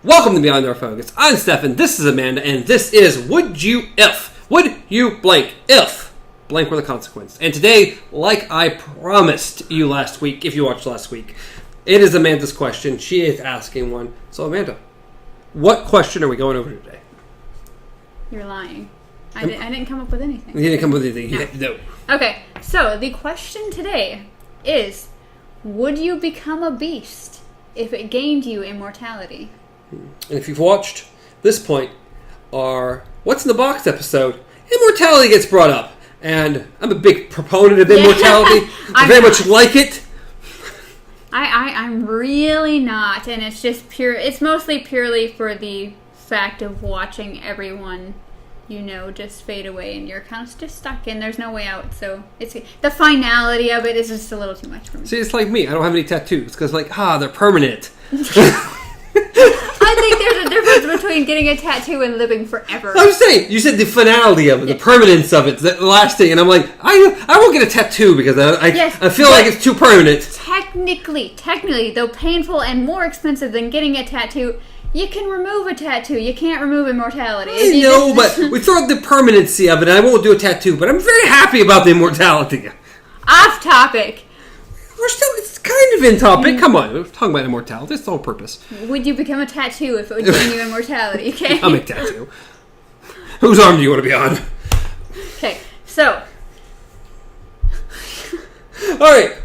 Welcome to Beyond Our Focus. I'm Stefan, this is Amanda, and this is Would You If? Would you blank if? Blank were the consequence. And today, like I promised you last week, if you watched last week, it is Amanda's question. She is asking one. So Amanda, what question are we going over today? You're lying. I didn't come up with anything. You didn't come up with anything. No. Okay, so the question today is, would you become a beast if it gained you immortality? And if you've watched this point, our What's in the Box episode, immortality gets brought up. And I'm a big proponent of immortality. I very much like it. I'm really not, and it's just pure. It's mostly purely for the fact of watching everyone, just fade away, and you're kind of just stuck in. There's no way out. So it's the finality of it is just a little too much for me. See, it's like me. I don't have any tattoos because, they're permanent. I think there's a difference between getting a tattoo and living forever. I'm saying, you said the finality of it, the permanence of it, the lasting, and I'm like, I won't get a tattoo because I feel like it's too permanent. Technically, though painful and more expensive than getting a tattoo, you can remove a tattoo. You can't remove immortality. I know, but we throw out the permanency of it, and I won't do a tattoo, but I'm very happy about the immortality. Off topic. It's kind of in topic. Come on, we're talking about immortality. It's the whole purpose. Would you become a tattoo if it would gain you immortality? Okay. I'll make a tattoo. Whose arm do you want to be on? Okay, so. Alright.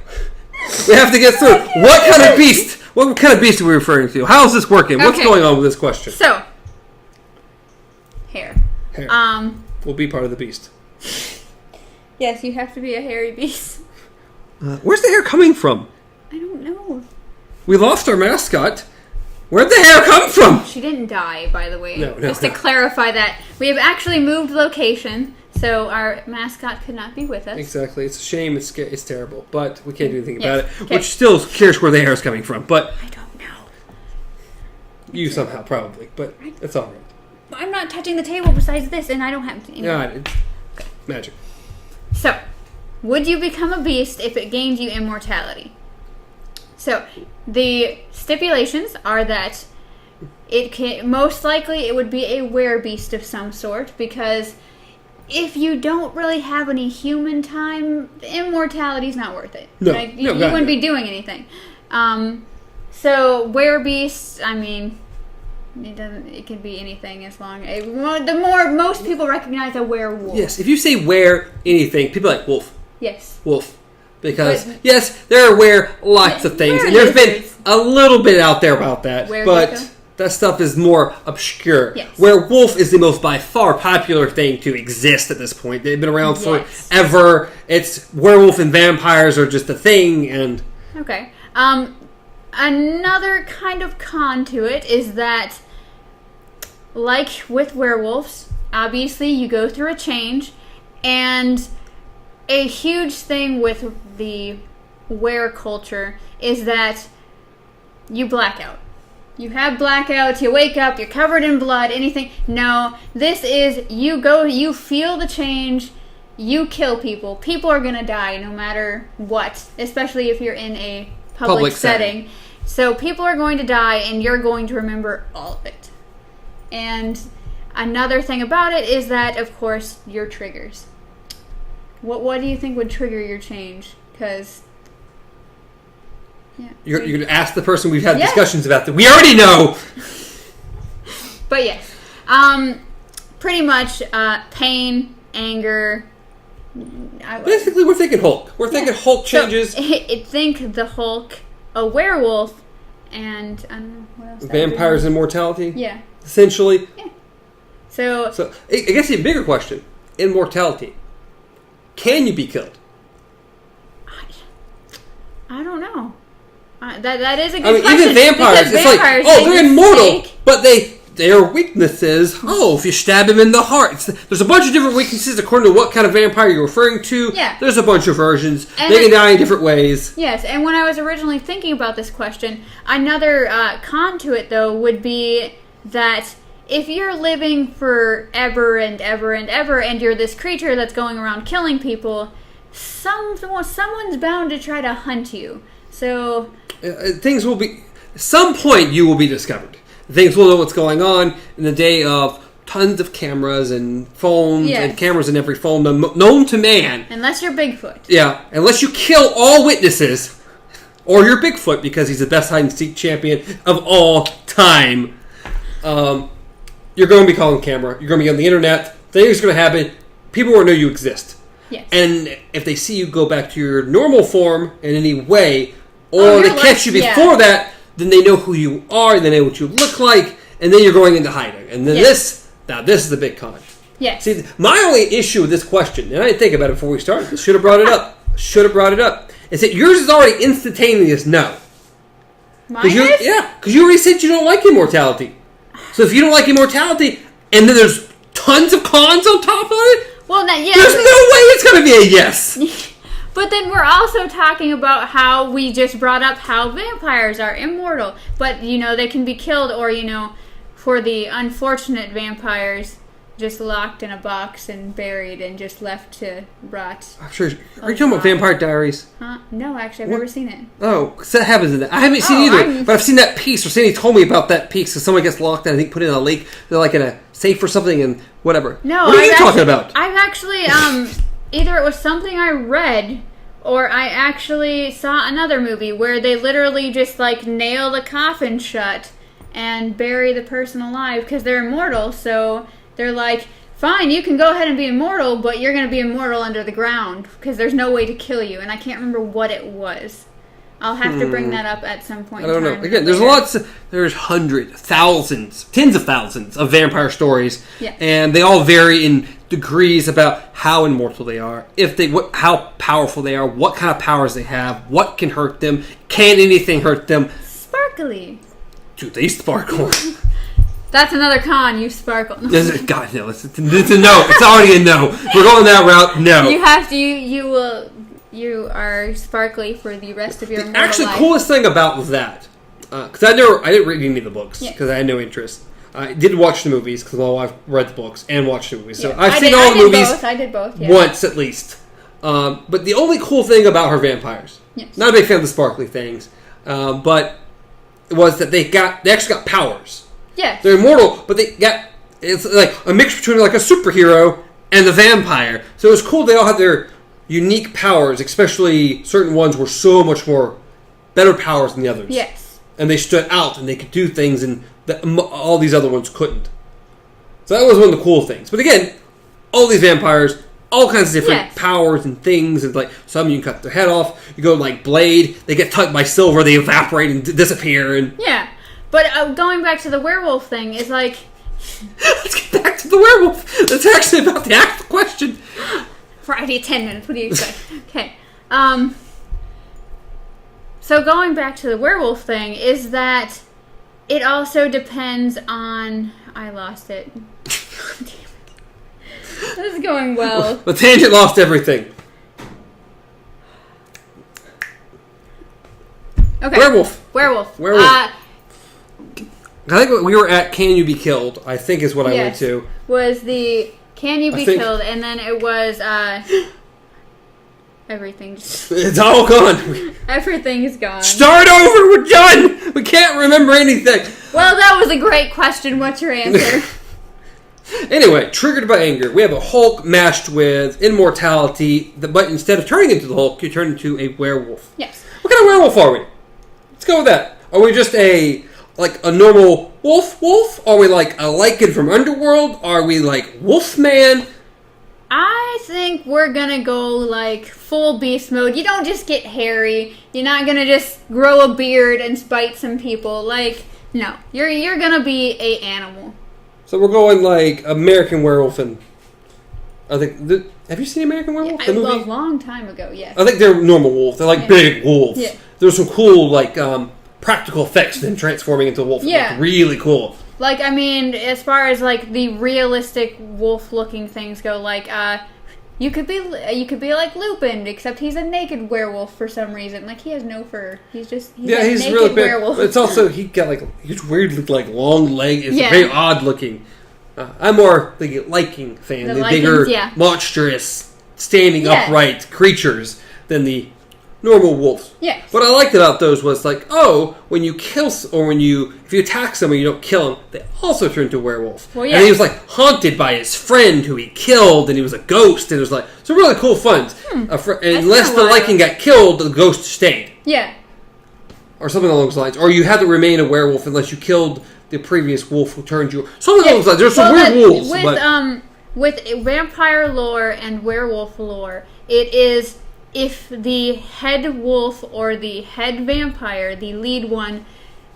We have to get through. What kind of beast? What kind of beast are we referring to? How is this working? What's going on with this question? So. Hair. Will be part of the beast. Yes, you have to be a hairy beast. Where's the hair coming from? I don't know. We lost our mascot. Where'd the hair come from? She didn't die, by the way. No. Just to clarify that. We have actually moved location, so our mascot could not be with us. Exactly. It's a shame. It's terrible. But we can't do anything about it. Okay. Which still cares where the hair is coming from. But I don't know. You somehow, probably. But it's all right. I'm not touching the table besides this, and I don't have to. Yeah, it's magic. So, would you become a beast if it gained you immortality? So, the stipulations are that most likely it would be a werebeast of some sort, because if you don't really have any human time, immortality is not worth it. No, right? You wouldn't be doing anything. So, werebeasts, it can be anything as long as most people recognize a werewolf. Yes, if you say were anything, people are like wolf. Yes. Wolf. Because, yes, there are lots of things. And there's been a little bit out there about that. But that stuff is more obscure. Yes. Werewolf is the most, by far, popular thing to exist at this point. They've been around forever. It's werewolf and vampires are just a thing. And okay. Another kind of con to it is that, like with werewolves, obviously you go through a change, and a huge thing with the were culture is that you black out. You have blackouts, you wake up, you're covered in blood, anything. No, this is, you feel the change, you kill people. People are gonna die no matter what, especially if you're in a public setting. So people are going to die, and you're going to remember all of it. And another thing about it is that, of course, your triggers. What do you think would trigger your change? Because you're going to ask the person we've had discussions about that we already know. But yes, pretty much pain, anger. Basically, we're thinking Hulk. We're thinking Hulk changes. So, think the Hulk, a werewolf, and I don't know what else. Vampires' immortality. Yeah. Essentially. Yeah. So I guess the bigger question: immortality. Can you be killed? I don't know. That is a good question. Even vampires, it's like, they're immortal, but their weaknesses, if you stab him in the heart. There's a bunch of different weaknesses according to what kind of vampire you're referring to. Yeah. There's a bunch of versions. And they can die in different ways. Yes, and when I was originally thinking about this question, another con to it, though, would be that if you're living forever and ever and ever, and you're this creature that's going around killing people, someone's bound to try to hunt you. So things will be. Some point you will be discovered. things will know what's going on in the day of tons of cameras and phones and cameras in every phone known to man. Unless you're Bigfoot. Yeah, unless you kill all witnesses, or you're Bigfoot because he's the best hide-and-seek champion of all time. You're going to be calling camera. You're going to be on the internet. Things are going to happen. People will know you exist. Yes. And if they see you go back to your normal form in any way, or they catch you before that, then they know who you are, they know what you look like, and then you're going into hiding. And then this is the big con. Yes. See, my only issue with this question, and I didn't think about it before we started, should have brought it up, is that yours is already instantaneous no. Mine is? Because you already said you don't like immortality. So if you don't like immortality, and then there's tons of cons on top of it, well, there's no way it's going to be a yes. But then we're also talking about how we just brought up how vampires are immortal. But, they can be killed or, for the unfortunate vampires, just locked in a box and buried and just left to rot. I'm sure. Are you talking about Vampire Diaries? Huh? No, actually, I've never seen it. Oh, because that happens in that. I haven't seen either, but I've seen that piece, or somebody told me about that piece, because someone gets locked and I think put in a lake. They're like in a safe or something and whatever. No, what are you talking about? I've actually, either it was something I read, or I actually saw another movie where they literally just, nail the coffin shut and bury the person alive, because they're immortal, so they're like, fine, you can go ahead and be immortal, but you're going to be immortal under the ground, because there's no way to kill you, and I can't remember what it was. I'll have to bring that up at some point. I don't know. Again, there's hundreds, thousands, tens of thousands of vampire stories, and they all vary in degrees about how immortal they are, how powerful they are, what kind of powers they have, what can hurt them, can anything hurt them? Sparkly. Dude, they sparkle. That's another con. You sparkle. God, no. It's a no. It's already a no. We're going that route. No. You have to. You are sparkly for the rest of your life. Actually, coolest thing about that, because I didn't read any of the books because I had no interest. I did watch the movies because I've read the books and watched the movies. So I've seen all the movies. I did both. Once at least. But the only cool thing about her vampires, not a big fan of the sparkly things, but it was that they actually got powers. Yes. They're immortal, but it's like a mix between like a superhero and the vampire. So it was cool. They all had their unique powers, especially certain ones were so much more better powers than the others. Yes. And they stood out and they could do things and all these other ones couldn't. So that was one of the cool things. But again, all these vampires, all kinds of different powers and things. And like some you can cut their head off. You go like Blade, they get touched by silver, they evaporate and disappear. And but going back to the werewolf thing is like... Let's get back to the werewolf. That's actually about the actual question. Friday, 10 minutes. What do you expect? Okay. So going back to the werewolf thing is that it also depends on... I lost it. Damn it. This is going well. The tangent lost everything. Okay. Werewolf. I think we were at Can You Be Killed, I think is what I went to. Was the Can You Be Killed, and then it was everything. It's all gone. Everything is gone. Start over, we're done. We can't remember anything. Well, that was a great question. What's your answer? Anyway, triggered by anger. We have a Hulk matched with immortality, but instead of turning into the Hulk, you turn into a werewolf. Yes. What kind of werewolf are we? Let's go with that. Are we just a normal wolf? Are we like a Lycan from Underworld? Are we like Wolfman? I think we're gonna go like full beast mode. You don't just get hairy. You're not gonna just grow a beard and bite some people. Like, no. You're gonna be a animal. So we're going like American Werewolf, and I think have you seen American Werewolf? Yeah, a long time ago, yes. I think they're normal wolves. They're like big wolves. Yeah. There's some cool like practical effects in transforming into a wolf. Yeah. Like, really cool. Like, I mean, as far as like the realistic wolf-looking things go, like you could be like Lupin, except he's a naked werewolf for some reason. Like, he has no fur. He's a naked really big. werewolf. But it's also he's weirdly like long legs. It's very odd looking. I'm more the Lycan fan, the bigger, monstrous, standing upright creatures than the normal wolves. Yes. What I liked about those was like, oh, when you kill, or if you attack someone, you don't kill them, they also turn into a werewolf. Well, yeah. And he was like haunted by his friend who he killed, and he was a ghost, and it was like, so really cool fun. Unless the Lycan got killed, the ghost stayed. Yeah. Or something along those lines. Or you had to remain a werewolf unless you killed the previous wolf who turned you. Something along those lines. There's some weird rules. With vampire lore and werewolf lore, it is if the head wolf or the head vampire, the lead one,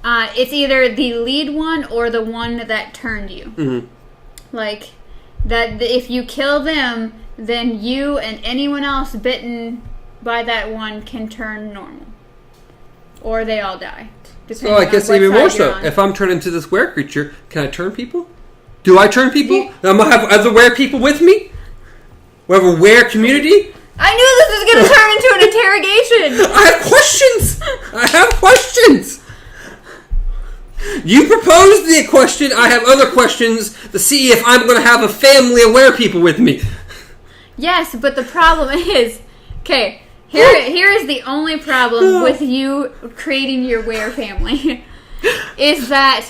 it's either the lead one or the one that turned you. Mm-hmm. Like, that if you kill them, then you and anyone else bitten by that one can turn normal. Or they all die. So I guess even more so. If I'm turned into this were creature, can I turn people? Do I turn people? I'm going to have other were people with me? We have a were community? I knew this was going to turn into an interrogation. I have questions. You proposed the question. I have other questions to see if I'm going to have a family of were people with me. Yes, but the problem is... Okay, here is the only problem with you creating your were family. Is that...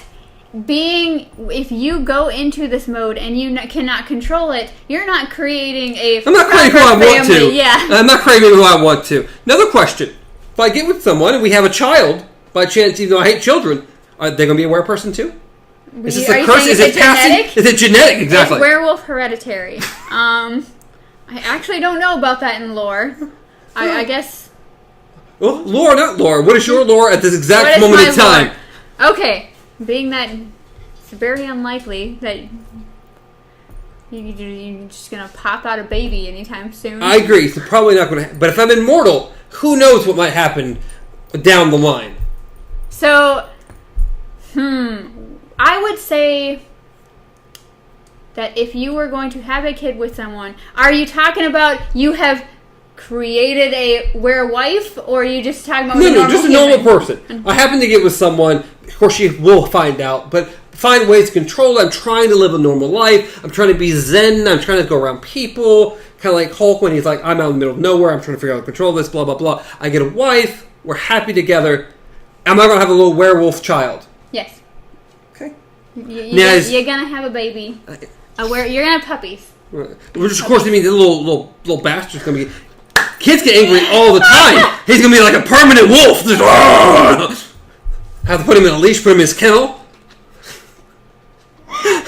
if you go into this mode and you cannot control it, you're not creating I'm not creating who I want to. Yeah. I'm not creating who I want to. Another question. If I get with someone and we have a child, by chance, even though I hate children, are they going to be a were person too? Is this a curse? Is it passing? Is it genetic? Exactly. It's werewolf hereditary. I actually don't know about that in lore. I guess... Well, lore, not lore. What is your lore at this exact moment in time? Lore? Okay. Being that it's very unlikely that you're just going to pop out a baby anytime soon. I agree. It's probably not going to happen. But if I'm immortal, who knows what might happen down the line? So, I would say that if you were going to have a kid with someone, are you talking about you have created a were-wife, or are you just talking about just a normal person? I happen to get with someone. Of course, she will find out, but find ways to control it. I'm trying to live a normal life. I'm trying to be zen. I'm trying to go around people. Kind of like Hulk when he's like, I'm out in the middle of nowhere. I'm trying to figure out how to control this, blah, blah, blah. I get a wife. We're happy together. Am I going to have a little werewolf child? Yes. Okay. You're going to have a baby. You're going to have puppies. Which, of course, I mean, the little bastard's going to be... Kids get angry all the time. He's going to be like a permanent wolf. Just, have to put him in a leash, put him in his kennel. I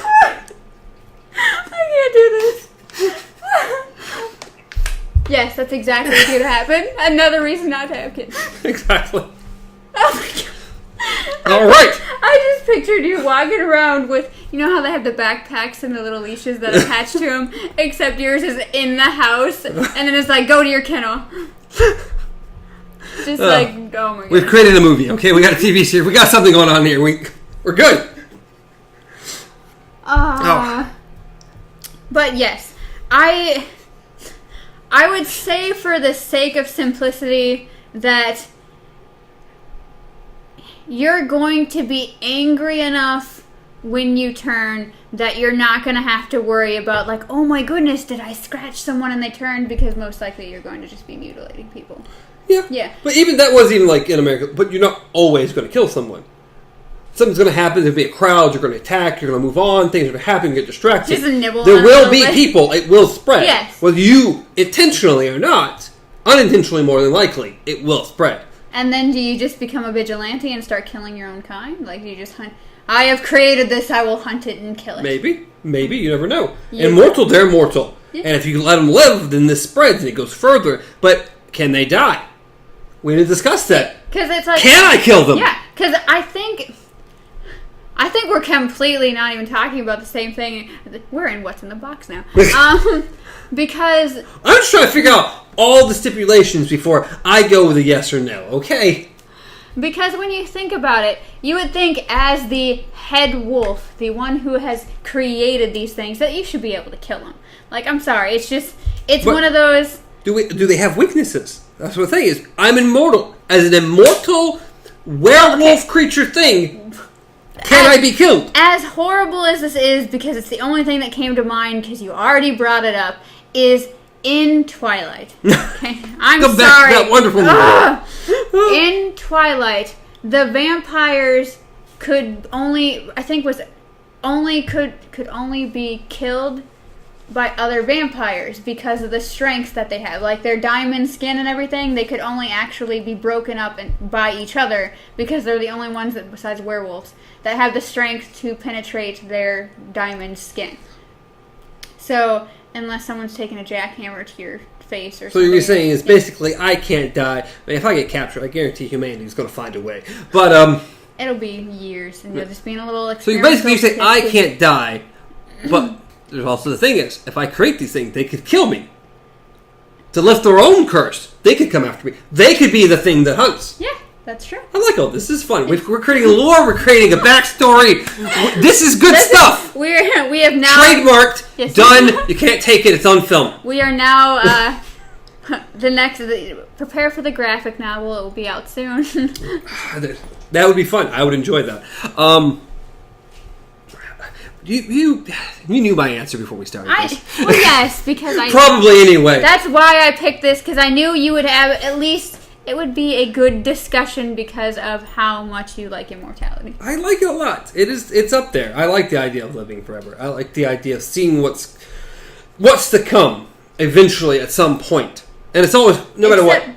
can't do this. Yes, that's exactly what's going to happen. Another reason not to have kids. Exactly. Oh my God. All right. I just pictured you walking around with, you know how they have the backpacks and the little leashes that attach to them, except yours is in the house, and then it's like, go to your kennel. Just like, oh my God. We've created a movie, okay? We got a TV series. We got something going on here. We're good. But yes, I would say for the sake of simplicity that you're going to be angry enough when you turn that you're not going to have to worry about like, oh my goodness, did I scratch someone and they turned? Because most likely you're going to just be mutilating people. Yeah. But even that wasn't even like in America. But you're not always going to kill someone. Something's going to happen. There'll be a crowd. You're going to attack. You're going to move on. Things are going to happen. Get distracted. Just a nibble. There will be people. It will spread. Yes. Whether you intentionally or not, unintentionally more than likely, it will spread. And then do you just become a vigilante and start killing your own kind? Like, you just hunt... I have created this, I will hunt it and kill it. Maybe. You never know. Immortal, they're mortal. Yeah. And if you let them live, then this spreads and it goes further. But can they die? We need to discuss that. Because it's like... Can I kill them? Yeah, because I think we're completely not even talking about the same thing. We're in What's in the Box now. Because... I'm just trying to figure out all the stipulations before I go with a yes or no, okay? Because when you think about it, you would think as the head wolf, the one who has created these things, that you should be able to kill them. Like, I'm sorry, it's one of those... Do they have weaknesses? That's what the thing is. I'm immortal. As an immortal werewolf creature thing, can I be killed? As horrible as this is, because it's the only thing that came to mind, because you already brought it up, is in Twilight. Okay, I'm Come sorry. back to that wonderful movie. In Twilight, the vampires could only, I think was only could only be killed by other vampires because of the strength that they have. Like their diamond skin and everything, they could only actually be broken up by each other because they're the only ones that, besides werewolves, that have the strength to penetrate their diamond skin. So, unless someone's taking a jackhammer to your face or something. So what you're saying is basically I can't die. I mean, if I get captured, I guarantee humanity's going to find a way. But it'll be years, and you'll just be in a little so experimental. basically you say I can't die, but there's also the thing is, if I create these things, they could kill me. To lift their own curse, they could come after me. They could be the thing that hunts. Yeah, that's true. I like all this. This is fun. We're creating lore. We're creating a backstory. This is good stuff. We have now Trademarked. Yes. Done. You can't take it. It's on film. We are now prepare for the graphic novel. It will be out soon. That would be fun. I would enjoy that. You knew my answer before we started this. Well, yes, because I probably anyway. That's why I picked this, because I knew you would have at least. It would be a good discussion because of how much you like immortality. I like it a lot. It's up there. I like the idea of living forever. I like the idea of seeing what's to come eventually at some point. And it's always matter what.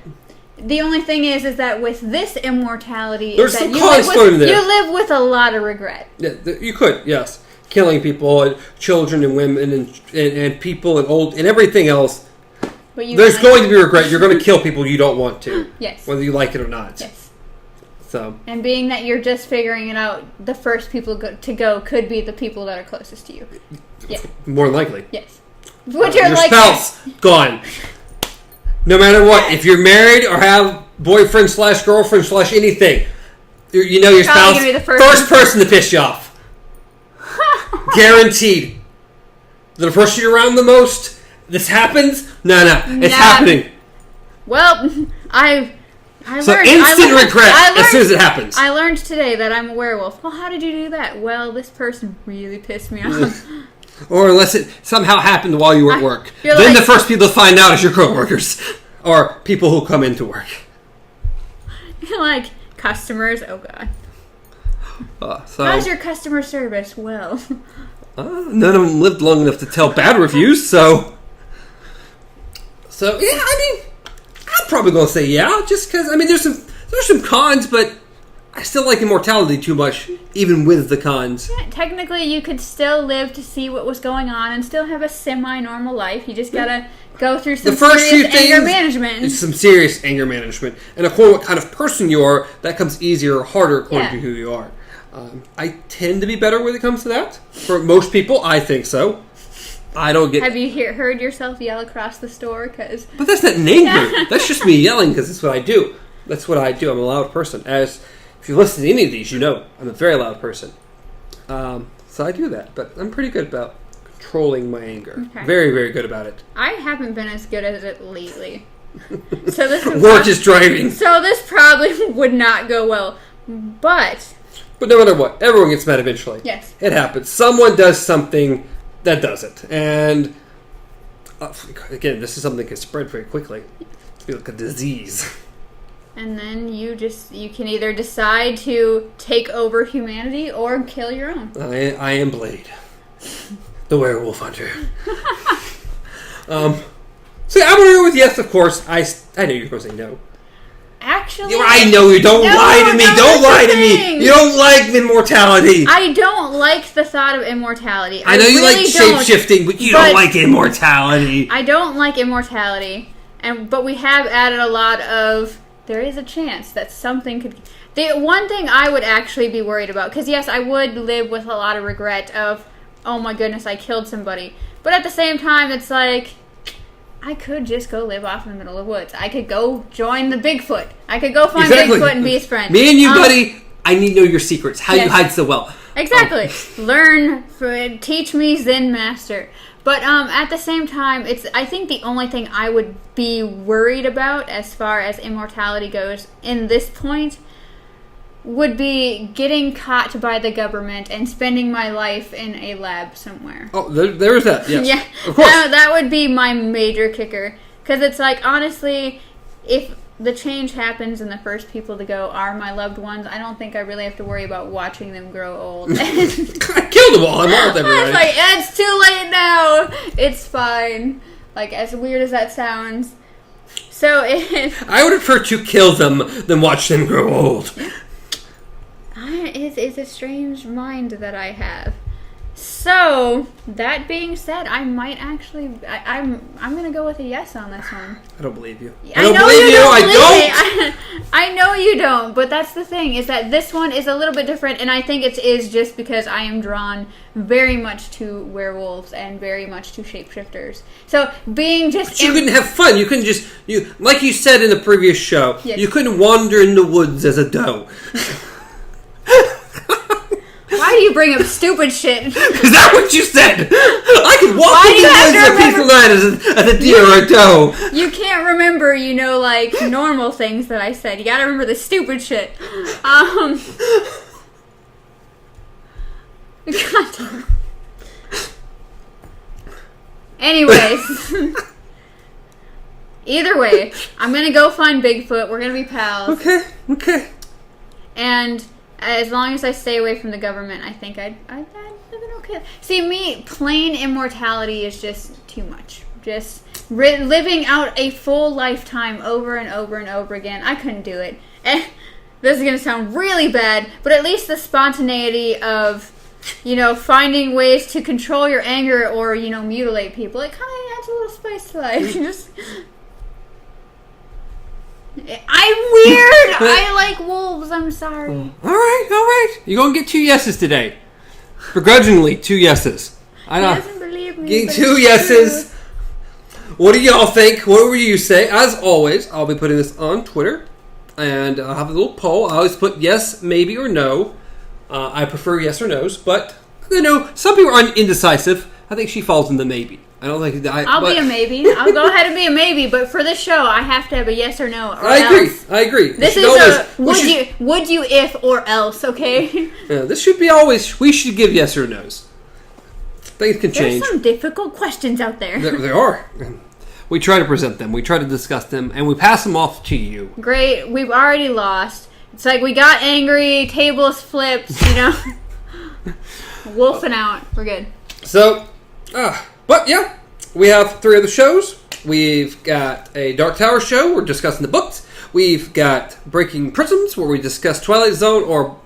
The only thing is that with this immortality, There's is some that cons for him there. you live with a lot of regret. Yeah, you could, yes. Killing people and children and women and people and old and everything else. But there's going to be regret. You're going to kill people you don't want to. Yes. Whether you like it or not. Yes. So. And being that you're just figuring it out, the first people to go could be the people that are closest to you. Yeah. More than likely. Yes. Your spouse, gone. No matter what. If you're married or have boyfriend / girlfriend / anything, your spouse, first person to piss you off. Guaranteed. The person you're around the most, this happens? No, it's happening. Well, I so learned. Instant regret as soon as it happens. I learned today that I'm a werewolf. Well, how did you do that? Well, this person really pissed me off. Or unless it somehow happened while you were at work. Then the first people to find out is your coworkers. Or people who come into work. You're like, customers? Oh, God. How's your customer service? Well, none of them lived long enough to tell bad reviews, so yeah. I mean, I'm probably gonna say yeah, just because. I mean, there's some cons, but I still like immortality too much, even with the cons. Yeah, technically, you could still live to see what was going on and still have a semi-normal life. You just gotta go through some serious anger management. It's some serious anger management, and according to what kind of person you are, that comes easier or harder according to who you are. I tend to be better when it comes to that. For most people, I think so. I don't get... Have you heard yourself yell across the store? But that's not an anger. That's just me yelling because that's what I do. That's what I do. I'm a loud person. If you listen to any of these, you know I'm a very loud person. So I do that. But I'm pretty good about controlling my anger. Okay. Very, very good about it. I haven't been as good at it lately. So this Work is driving. So this probably would not go well. But no matter what, everyone gets mad eventually. Yes. It happens. Someone does something that does it. And, again, this is something that can spread very quickly. It's like a disease. And then you can either decide to take over humanity or kill your own. I am Blade. The werewolf hunter. So I'm going to go with yes, of course. I know you're going to say no. Actually, I know you don't lie to me. Don't lie to me. You don't like immortality. I don't like the thought of immortality. I know you really like shape-shifting, but you don't like immortality. I don't like immortality, but we have added a lot of. There is a chance that something could. The one thing I would actually be worried about, because yes, I would live with a lot of regret of, oh my goodness, I killed somebody. But at the same time, it's like. I could just go live off in the middle of the woods. I could go join the Bigfoot. I could go find Bigfoot and be his friend. Me and you, buddy, I need to know your secrets. How you hide so well. Exactly. Teach me, Zen master. But at the same time, I think the only thing I would be worried about as far as immortality goes in this point would be getting caught by the government and spending my life in a lab somewhere. Oh, there is that. Yes. Yeah, of course. that would be my major kicker. Because it's like, honestly, if the change happens and the first people to go are my loved ones, I don't think I really have to worry about watching them grow old. I killed them all. I'm all with everybody. It's like, it's too late now. It's fine. Like, as weird as that sounds. So I would prefer to kill them than watch them grow old. It's a strange mind that I have. So, that being said, I might actually... I'm going to go with a yes on this one. I don't believe you. I don't believe you. I don't! I know you don't, but that's the thing, is that this one is a little bit different, and I think it is just because I am drawn very much to werewolves and very much to shapeshifters. So, being just... But you couldn't have fun. You couldn't just... like you said in the previous show, yes. You couldn't wander in the woods as a doe. Why do you bring up stupid shit? Is that what you said? I could walk in the woods a peaceful night as a deer or a doe. You can't remember, like, normal things that I said. You gotta remember the stupid shit. God damn. Anyways. Either way, I'm gonna go find Bigfoot. We're gonna be pals. Okay. And... as long as I stay away from the government, I think I'd live in okay. See, me, plain immortality is just too much. Just living out a full lifetime over and over and over again. I couldn't do it. This is going to sound really bad, but at least the spontaneity of, finding ways to control your anger or, mutilate people, it kind of adds a little spice to life. Just... I'm weird. I like wolves. I'm sorry. All right. You're going to get 2 yeses today. Begrudgingly, 2 yeses. I know. He doesn't believe me. Getting 2 yeses. What do y'all think? What would you say? As always, I'll be putting this on Twitter. And I'll have a little poll. I always put yes, maybe, or no. I prefer yes or no's. But, some people are indecisive. I think she falls in the maybe. I don't think I'll be a maybe. I'll go ahead and be a maybe, but for this show, I have to have a yes or no. Or I agree. This is a would you if or else, okay? Yeah, this should be always. We should give yes or no's. Things can change. There's some difficult questions out there. There are. We try to present them. We try to discuss them, and we pass them off to you. Great. We've already lost. It's like we got angry. Tables flipped. Wolfing out. We're good. So, but yeah, we have 3 other shows. We've got a Dark Tower show. We're discussing the books. We've got Breaking Prisms, where we discuss Twilight Zone or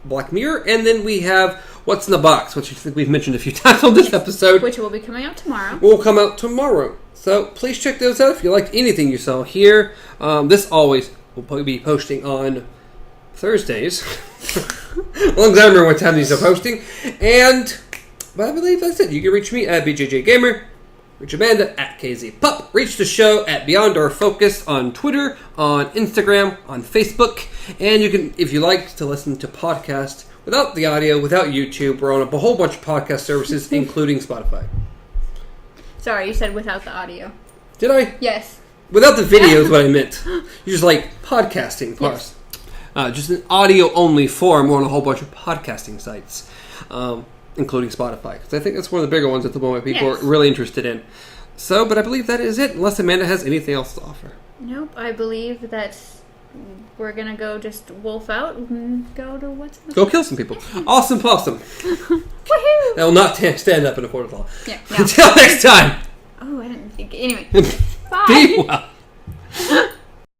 Black Mirror. And then we have What's in the Box, which I think we've mentioned a few times on this episode. Which will be coming out tomorrow. Will come out tomorrow. So please check those out if you liked anything you saw here. This always will be posting on Thursdays. As long as I remember what time these are posting. But I believe that's it. You can reach me at BJJGamer, reach Amanda at KZPup, reach the show at Beyond Our Focus on Twitter, on Instagram, on Facebook, and you can, if you like to listen to podcasts without the audio, without YouTube, we're on a whole bunch of podcast services, including Spotify. Sorry, you said without the audio. Did I? Yes. Without the video is what I meant. You just like podcasting. Yes. Just an audio-only form. We're on a whole bunch of podcasting sites. Including Spotify, because I think that's one of the bigger ones at the moment people are really interested in. So, but I believe that is it, unless Amanda has anything else to offer. Nope, I believe that we're going to go just wolf out and go to what's in the Go kill some people. Awesome possum. Woohoo! That will not stand up in a court of law. Yeah, no. Until next time. Oh, I didn't think. Anyway. Bye. Be well.